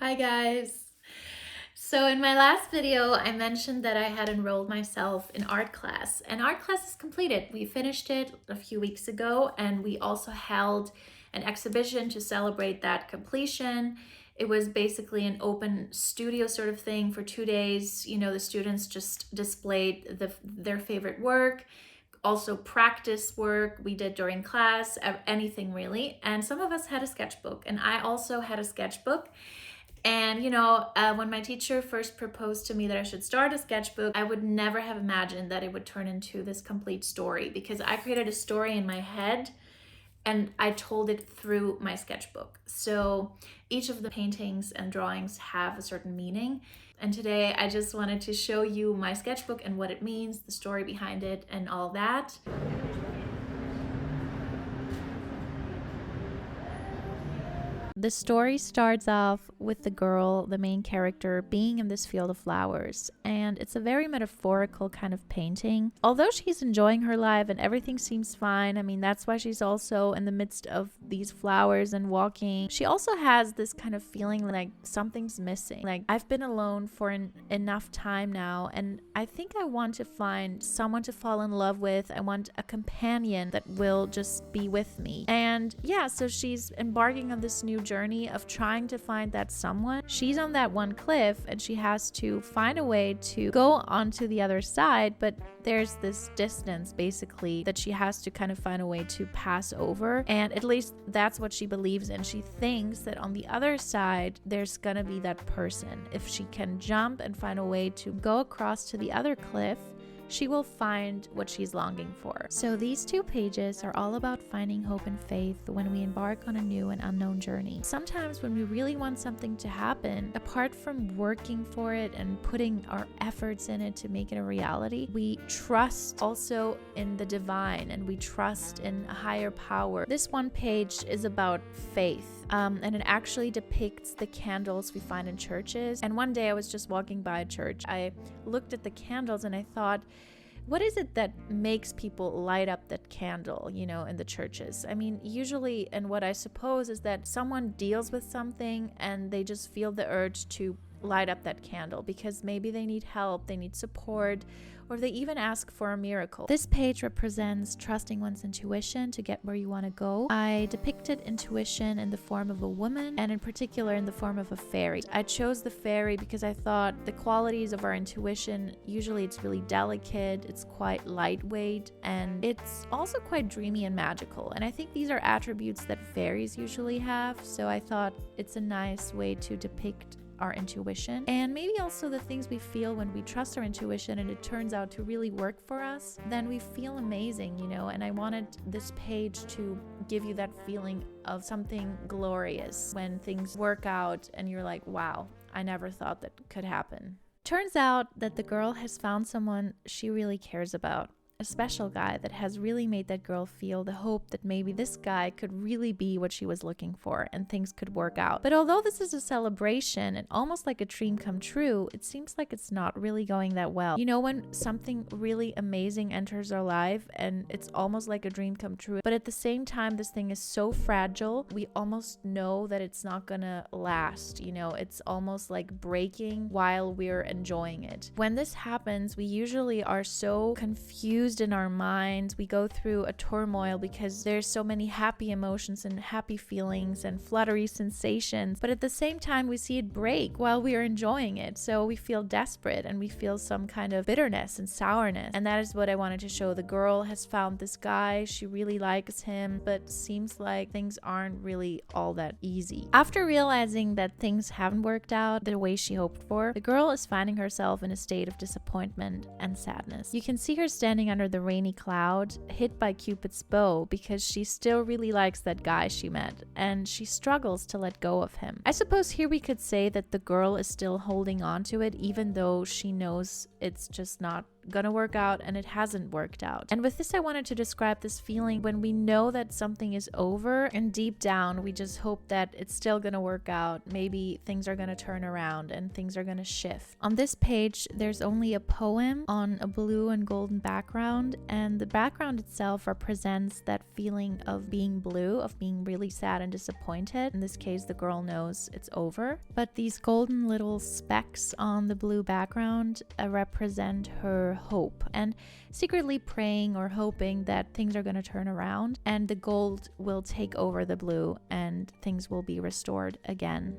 Hi guys. So in my last video, I mentioned that I had enrolled myself in art class, and art class is completed. We finished it a few weeks ago, and we also held an exhibition to celebrate that completion. It was basically an open studio sort of thing for 2 days. The students just displayed their favorite work, also practice work we did during class, anything really. And some of us had a sketchbook, and I also had a sketchbook. And when my teacher first proposed to me that I should start a sketchbook, I would never have imagined that it would turn into this complete story, because I created a story in my head and I told it through my sketchbook. So each of the paintings and drawings have a certain meaning. And today I just wanted to show you my sketchbook and what it means, the story behind it, and all that. The story starts off with the girl, the main character, being in this field of flowers, and it's a very metaphorical kind of painting. Although she's enjoying her life and everything seems fine, that's why she's also in the midst of these flowers and walking. She also has this kind of feeling like something's missing. Like, I've been alone for enough time now, and I think I want to find someone to fall in love with. I want a companion that will just be with me. And yeah, so she's embarking on this new journey of trying to find that someone. She's on that one cliff and she has to find a way to go onto the other side, but there's this distance basically that she has to kind of find a way to pass over, and at least that's what she believes in. She thinks that on the other side there's gonna be that person. If she can jump and find a way to go across to the other cliff, she will find what she's longing for. So these 2 pages are all about finding hope and faith when we embark on a new and unknown journey. Sometimes when we really want something to happen, apart from working for it and putting our efforts in it to make it a reality, we trust also in the divine and we trust in a higher power. This one page is about faith. And it actually depicts the candles we find in churches. And one day I was just walking by a church. I looked at the candles and I thought, what is it that makes people light up that candle, in the churches? Usually, and what I suppose is that someone deals with something and they just feel the urge to light up that candle because maybe they need help, they need support, or they even ask for a miracle. This page represents trusting one's intuition to get where you want to go. I depicted intuition in the form of a woman, and in particular in the form of a fairy. I chose the fairy because I thought the qualities of our intuition, usually it's really delicate, it's quite lightweight, and it's also quite dreamy and magical. And I think these are attributes that fairies usually have, so I thought it's a nice way to depict our intuition, and maybe also the things we feel when we trust our intuition and it turns out to really work for us. Then we feel amazing, and I wanted this page to give you that feeling of something glorious when things work out and you're like, wow, I never thought that could happen. Turns out that the girl has found someone she really cares about. A special guy that has really made that girl feel the hope that maybe this guy could really be what she was looking for and things could work out. But although this is a celebration and almost like a dream come true, it seems like it's not really going that well. When something really amazing enters our life and it's almost like a dream come true, but at the same time this thing is so fragile, we almost know that it's not gonna last. It's almost like breaking while we're enjoying it. When this happens, we usually are so confused in our minds. We go through a turmoil because there's so many happy emotions and happy feelings and fluttery sensations, but at the same time we see it break while we are enjoying it, so we feel desperate and we feel some kind of bitterness and sourness. And that is what I wanted to show. The girl has found this guy, she really likes him, but seems like things aren't really all that easy. After realizing that things haven't worked out the way she hoped for, the girl is finding herself in a state of disappointment and sadness. You can see her standing under the rainy cloud, hit by Cupid's bow, because she still really likes that guy she met, and she struggles to let go of him. I suppose here we could say that the girl is still holding on to it, even though she knows it's just not gonna work out and it hasn't worked out. And with this, I wanted to describe this feeling when we know that something is over and deep down we just hope that it's still gonna work out. Maybe things are gonna turn around and things are gonna shift. On this page, there's only a poem on a blue and golden background, and the background itself represents that feeling of being blue, of being really sad and disappointed. In this case, the girl knows it's over, but these golden little specks on the blue background represent her hope and secretly praying or hoping that things are going to turn around and the gold will take over the blue and things will be restored again.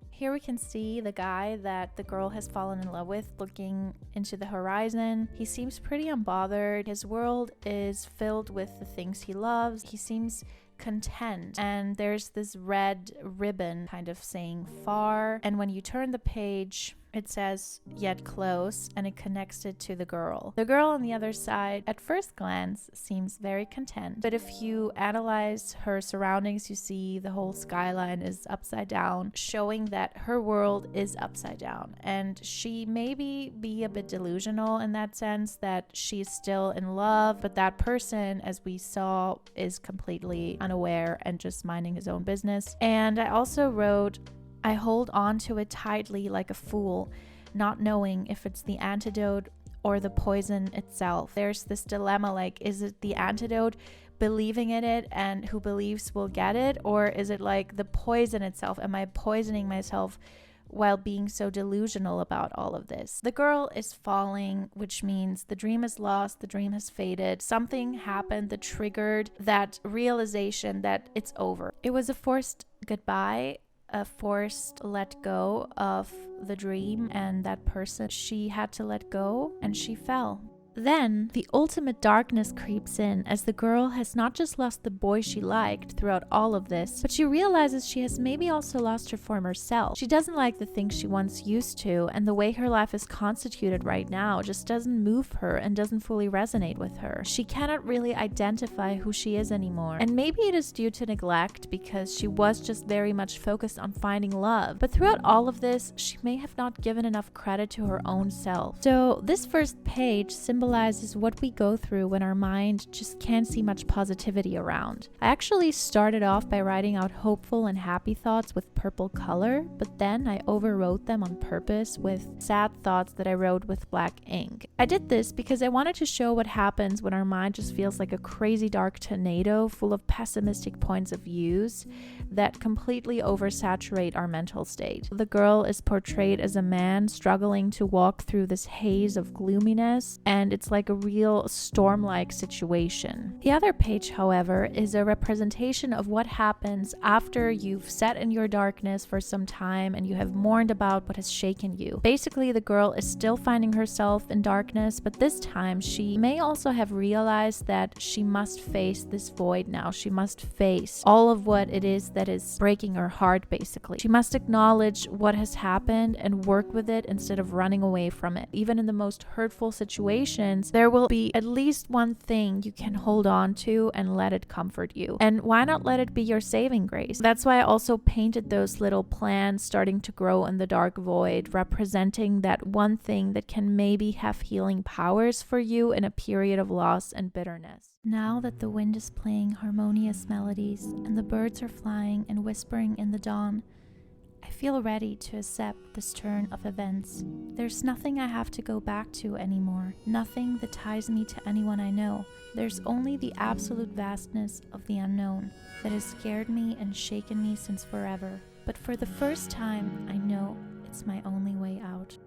Here we can see the guy that the girl has fallen in love with looking into the horizon. He seems pretty unbothered. His world is filled with the things he loves. He seems content, and there's this red ribbon kind of saying far, and when you turn the page it says yet close, and it connects it to the girl. The girl on the other side at first glance seems very content, but if you analyze her surroundings, you see the whole skyline is upside down, showing that her world is upside down, and she maybe be a bit delusional in that sense that she's still in love, but that person, as we saw, is completely unaware and just minding his own business. And I also wrote, I hold on to it tightly like a fool, not knowing if it's the antidote or the poison itself. There's this dilemma, like, is it the antidote, believing in it, and who believes will get it, or is it like the poison itself? Am I poisoning myself while being so delusional about all of this? The girl is falling, which means the dream is lost, the dream has faded. Something happened that triggered that realization that it's over. It was a forced goodbye, a forced let go of the dream and that person she had to let go, and she fell. Then, the ultimate darkness creeps in as the girl has not just lost the boy she liked throughout all of this, but she realizes she has maybe also lost her former self. She doesn't like the things she once used to, and the way her life is constituted right now just doesn't move her and doesn't fully resonate with her. She cannot really identify who she is anymore. And maybe it is due to neglect because she was just very much focused on finding love. But throughout all of this, she may have not given enough credit to her own self. So this first page symbolizes what we go through when our mind just can't see much positivity around. I actually started off by writing out hopeful and happy thoughts with purple color, but then I overwrote them on purpose with sad thoughts that I wrote with black ink. I did this because I wanted to show what happens when our mind just feels like a crazy dark tornado full of pessimistic points of views that completely oversaturate our mental state. The girl is portrayed as a man struggling to walk through this haze of gloominess, and it's like a real storm-like situation. The other page, however, is a representation of what happens after you've sat in your darkness for some time and you have mourned about what has shaken you. Basically, the girl is still finding herself in darkness, but this time she may also have realized that she must face this void now. She must face all of what it is that is breaking her heart, basically. She must acknowledge what has happened and work with it instead of running away from it. Even in the most hurtful situations, there will be at least one thing you can hold on to and let it comfort you. And why not let it be your saving grace? That's why I also painted those little plants starting to grow in the dark void, representing that one thing that can maybe have healing powers for you in a period of loss and bitterness. Now that the wind is playing harmonious melodies and the birds are flying and whispering in the dawn, I feel ready to accept this turn of events. There's nothing I have to go back to anymore, nothing that ties me to anyone I know. There's only the absolute vastness of the unknown that has scared me and shaken me since forever. But for the first time, I know it's my only way out.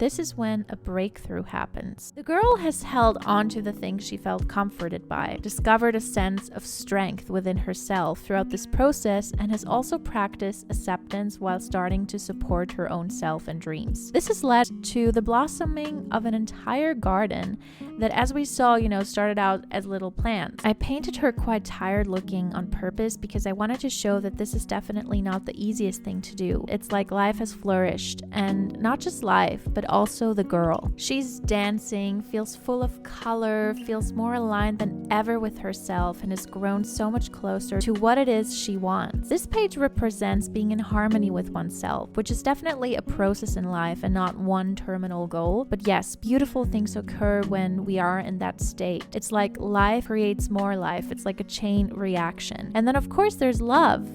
This is when a breakthrough happens. The girl has held on to the things she felt comforted by, discovered a sense of strength within herself throughout this process, and has also practiced acceptance while starting to support her own self and dreams. This has led to the blossoming of an entire garden that, as we saw, started out as little plants. I painted her quite tired looking on purpose because I wanted to show that this is definitely not the easiest thing to do. It's like life has flourished, and not just life, but also the girl. She's dancing, feels full of color, feels more aligned than ever with herself, and has grown so much closer to what it is she wants. This page represents being in harmony with oneself, which is definitely a process in life and not one terminal goal. But yes, beautiful things occur when we are in that state. It's like life creates more life. It's like a chain reaction. And then of course there's love.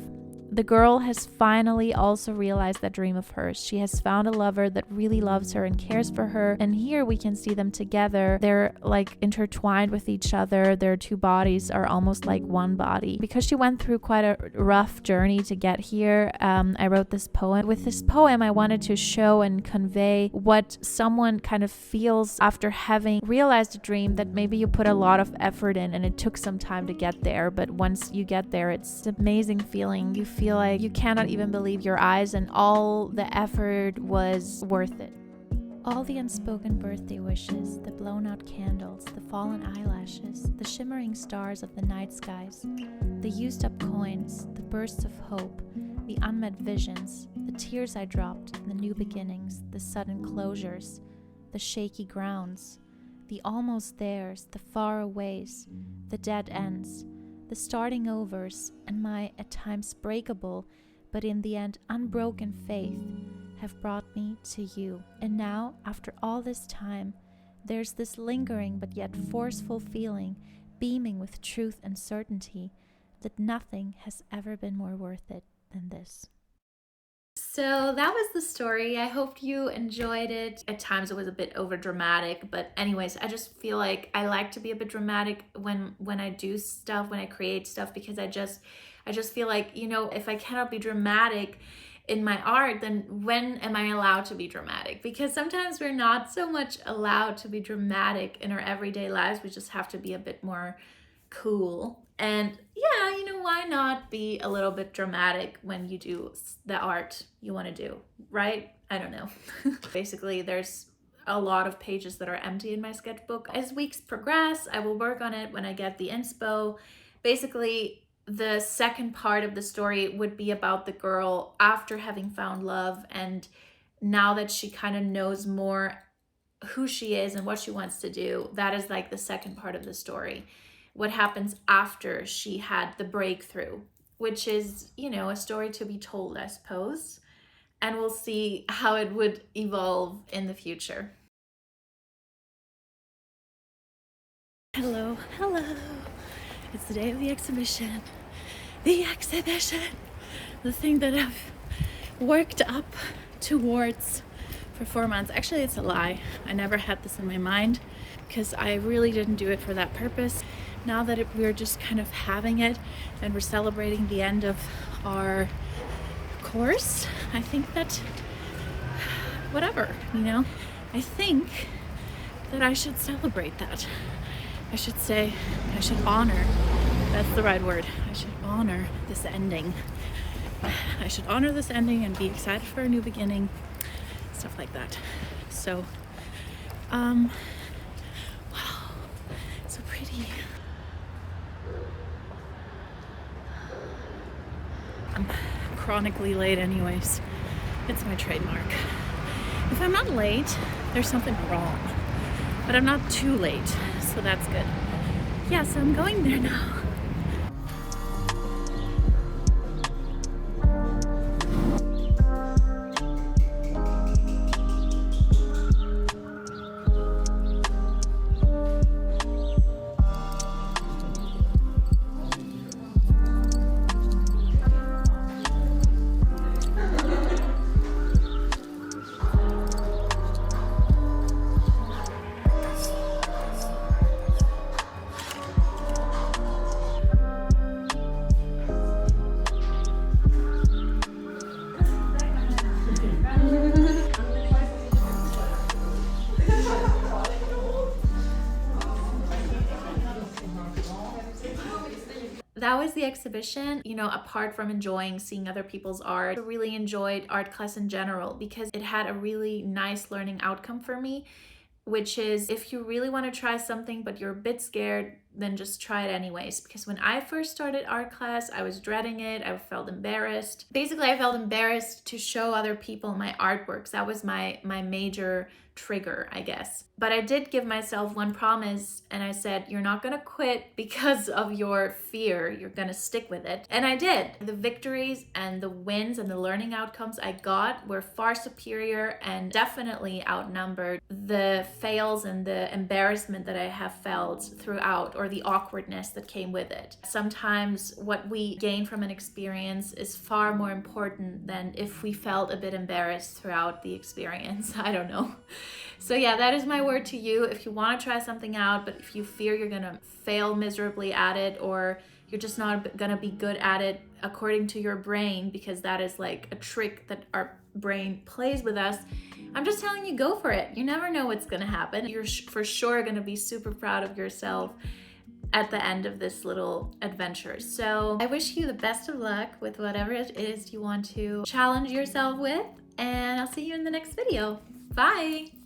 The girl has finally also realized that dream of hers. She has found a lover that really loves her and cares for her. And here we can see them together. They're like intertwined with each other. Their two bodies are almost like one body. Because she went through quite a rough journey to get here, I wrote this poem. With this poem, I wanted to show and convey what someone kind of feels after having realized a dream that maybe you put a lot of effort in and it took some time to get there. But once you get there, it's an amazing feeling. You feel like you cannot even believe your eyes, and all the effort was worth it. All the unspoken birthday wishes, the blown out candles, the fallen eyelashes, the shimmering stars of the night skies, the used up coins, the bursts of hope, the unmet visions, the tears I dropped, the new beginnings, the sudden closures, the shaky grounds, the almost theres, the far aways, the dead ends, the starting overs, and my at times breakable, but in the end unbroken faith have brought me to you. And now, after all this time, there's this lingering but yet forceful feeling, beaming with truth and certainty, that nothing has ever been more worth it than this. So that was the story. I hope you enjoyed it. At times it was a bit over dramatic, but anyways, I just feel like I like to be a bit dramatic when I do stuff, when I create stuff, because I just feel like, you know, if I cannot be dramatic in my art, then when am I allowed to be dramatic? Because sometimes we're not so much allowed to be dramatic in our everyday lives. We just have to be a bit more cool. And yeah, you know, why not be a little bit dramatic when you do the art you want to do, right? I don't know. Basically, there's a lot of pages that are empty in my sketchbook. As weeks progress, I will work on it when I get the inspo. Basically, the second part of the story would be about the girl after having found love, and now that she kind of knows more who she is and what she wants to do. That is like the second part of the story. What happens after she had the breakthrough, which is, you know, a story to be told, I suppose. And we'll see how it would evolve in the future. Hello, hello. It's the day of the exhibition. The exhibition. The thing that I've worked up towards for 4 months. Actually, it's a lie. I never had this in my mind because I really didn't do it for that purpose. Now that we're just kind of having it and we're celebrating the end of our course, I think that, whatever, you know, I think that I should celebrate that. I should say, I should honor, that's the right word, I should honor this ending. I should honor this ending and be excited for a new beginning, stuff like that. So, wow, so pretty. I'm chronically late anyways. It's my trademark. If I'm not late, there's something wrong. But I'm not too late, so that's good. Yeah, so I'm going there now. That was the exhibition. You know, apart from enjoying seeing other people's art, I really enjoyed art class in general because it had a really nice learning outcome for me, which is if you really want to try something but you're a bit scared, then just try it anyways. Because when I first started art class, I was dreading it. I felt embarrassed. Basically, I felt embarrassed to show other people my artworks. That was my major trigger, I guess. But I did give myself one promise, and I said, you're not gonna quit because of your fear. You're gonna stick with it. And I did. The victories and the wins and the learning outcomes I got were far superior and definitely outnumbered the fails and the embarrassment that I have felt throughout, or the awkwardness that came with it. Sometimes what we gain from an experience is far more important than if we felt a bit embarrassed throughout the experience. I don't know. So yeah, that is my word to you. If you want to try something out, but if you fear you're gonna fail miserably at it, or you're just not gonna be good at it according to your brain, because that is like a trick that our brain plays with us, I'm just telling you, go for it. You never know what's gonna happen. You're for sure gonna be super proud of yourself at the end of this little adventure. So I wish you the best of luck with whatever it is you want to challenge yourself with, and I'll see you in the next video. Bye!